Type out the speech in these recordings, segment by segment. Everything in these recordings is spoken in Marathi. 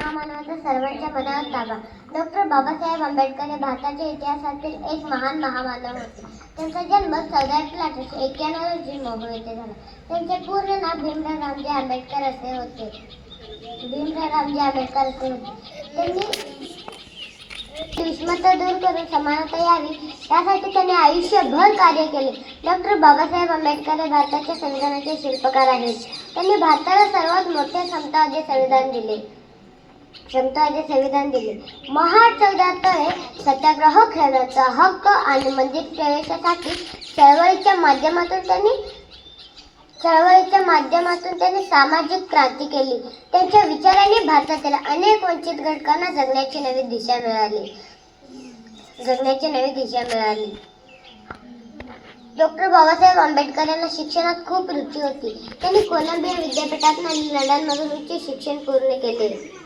महामानवाचा सर्वांच्या मनावर ताबा. डॉक्टर बाबासाहेब आंबेडकर हे भारताच्या इतिहासातील एक महान महामानव होते. त्यांचा जन्म 14 एप्रिल 1891 रोजी मोहोळ येथे झाला. त्यांचे पूर्ण नाव भीमराव रामजी आंबेडकर असे होते. त्यांनी विषमता दूर करून समानता यावी यासाठी त्यांनी आयुष्यभर कार्य केले. डॉक्टर बाबासाहेब आंबेडकर हे भारताच्या संविधानाचे शिल्पकार आहेत. त्यांनी भारताला सर्वात मोठे समतावादी संविधान दिले. महाड 14 तळे सत्याग्रह खेळण्याचा हक्क आणि मंदिर प्रवेशासाठी चळवळीच्या माध्यमातून त्यांनी सामाजिक क्रांती केली. त्यांच्या विचारांनी भारतातील अनेक वंचित घटकांना जगण्याची नवी दिशा मिळाली. डॉक्टर बाबासाहेब आंबेडकर यांना शिक्षणात खूप रुची होती. त्यांनी कोलंबिया विद्यापीठात आणि लंडनमधून उच्च शिक्षण पूर्ण केले.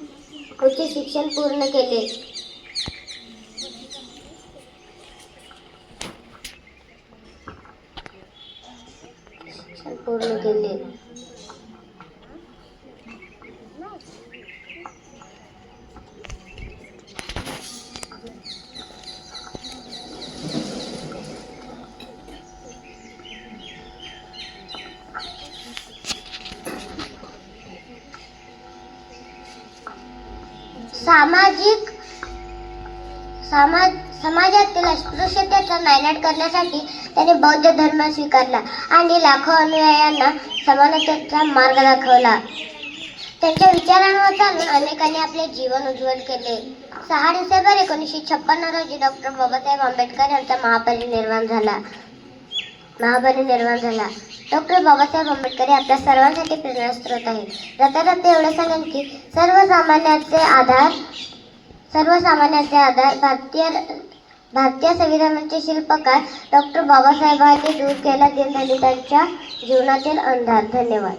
समाजातील अस्पृश्यतेचा नायनाट करण्यासाठी त्यांनी बौद्ध धर्म स्वीकारला आणि लाखो अनुयायांना समानतेचा मार्ग दाखवला. त्यांच्या विचारांवर चालून अनेकांनी आपले जीवन उज्ज्वल केले. 6 डिसेंबर 1956 रोजी डॉक्टर बाबासाहेब आंबेडकर यांचा महापरिनिर्वाण झाला. डॉक्टर बाबासाहेब आंबेडकर हे आपल्या सर्वांसाठी प्रेरणास्रोत आहेत. जाता एवढे सांगेन की सर्वसामान्याचे आधार भारतीय संविधानाचे शिल्पकार डॉक्टर बाबासाहेबांनी दूर केला दीनदलितांच्या जीवनातील अंधार. धन्यवाद.